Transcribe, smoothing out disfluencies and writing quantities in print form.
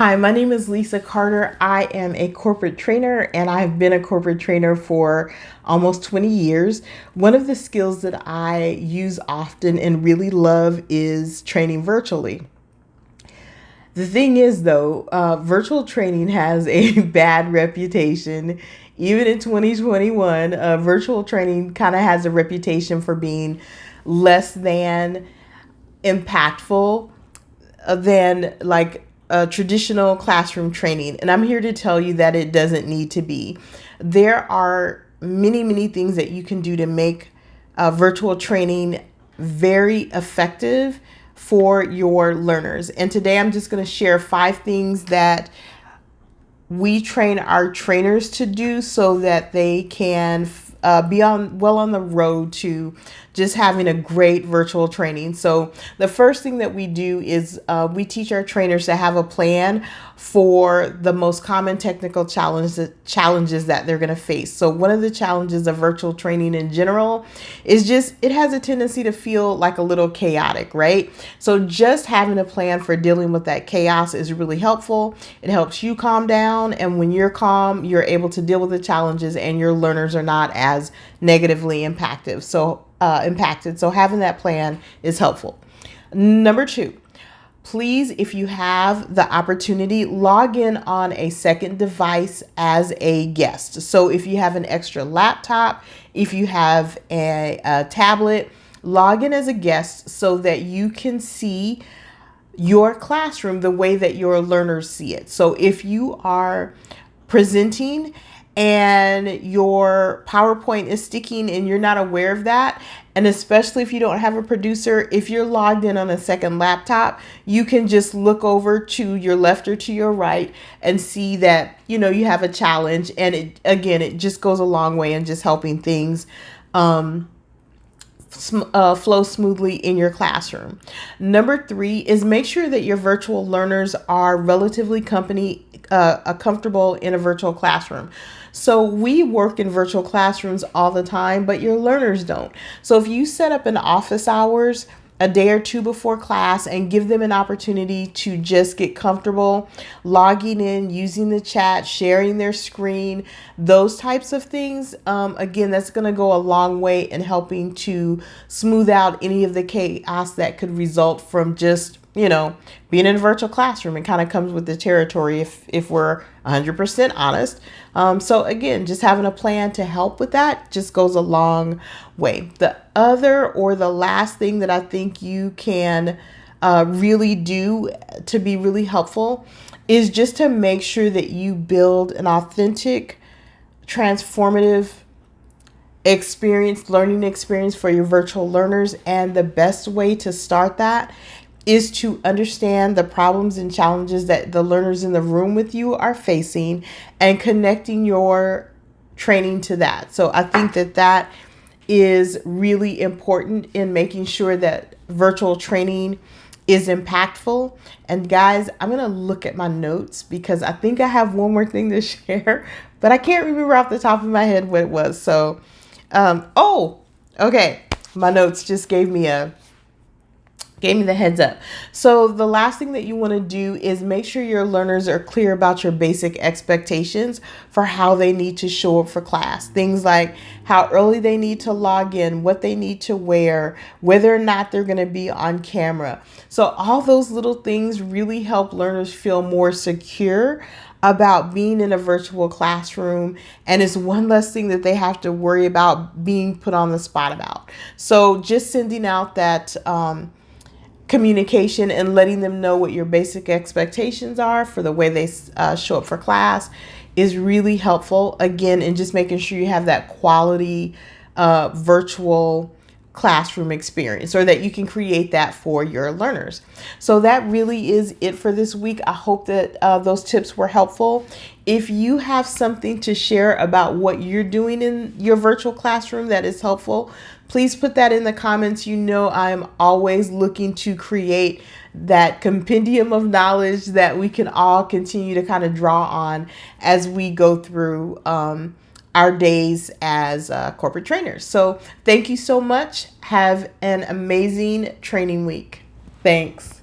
Hi, my name is Lisa Carter. I am a corporate trainer and I've been a corporate trainer for almost 20 years. One of the skills that I use often and really love is training virtually. The thing is, though, virtual training has a bad reputation. Even in 2021, virtual training kind of has a reputation for being less than impactful than like traditional classroom training. And I'm here to tell you that it doesn't need to be. There are many things that you can do to make virtual training very effective for your learners. And today I'm just going to share 5 things that we train our trainers to do so that they can be on the road to just having a great virtual training. So the first thing that we do is we teach our trainers to have a plan for the most common technical challenges that they're going to face. So one of the challenges of virtual training in general is just it has a tendency to feel like a little chaotic, right? So just having a plan for dealing with that chaos is really helpful. It helps you calm down, and when you're calm, you're able to deal with the challenges and your learners are not as negatively impacted. So having that plan is helpful. Number 2, please, if you have the opportunity, log in on a second device as a guest. So if you have an extra laptop, if you have a tablet, log in as a guest so that you can see your classroom the way that your learners see it. So if you are presenting and your PowerPoint is sticking and you're not aware of that, and especially if you don't have a producer, if you're logged in on a second laptop, you can just look over to your left or to your right and see that, you have a challenge. And it just goes a long way in just helping things flow smoothly in your classroom. Number 3 is make sure that your virtual learners are relatively comfortable in a virtual classroom. So we work in virtual classrooms all the time, but your learners don't. So if you set up an office hours a day or two before class and give them an opportunity to just get comfortable logging in, using the chat, sharing their screen, those types of things, again, that's going to go a long way in helping to smooth out any of the chaos that could result from just being in a virtual classroom. It kind of comes with the territory if we're 100% honest. So again, just having a plan to help with that just goes a long way. The last thing that I think you can really do to be really helpful is just to make sure that you build an authentic, transformative learning experience for your virtual learners. And the best way to start that is to understand the problems and challenges that the learners in the room with you are facing and connecting your training to that. So I think that is really important in making sure that virtual training is impactful. And guys, I'm going to look at my notes because I think I have one more thing to share, but I can't remember off the top of my head what it was. So, okay. My notes just gave me the heads up. So the last thing that you want to do is make sure your learners are clear about your basic expectations for how they need to show up for class. Things like how early they need to log in, what they need to wear, whether or not they're going to be on camera. So all those little things really help learners feel more secure about being in a virtual classroom, and it's one less thing that they have to worry about being put on the spot about. So just sending out that communication and letting them know what your basic expectations are for the way they show up for class is really helpful, again, in just making sure you have that quality virtual classroom experience, or that you can create that for your learners. So that really is it for this week. I hope that those tips were helpful. If you have something to share about what you're doing in your virtual classroom that is helpful, please put that in the comments. I'm always looking to create that compendium of knowledge that we can all continue to kind of draw on as we go through our days as corporate trainers. So thank you so much. Have an amazing training week. Thanks.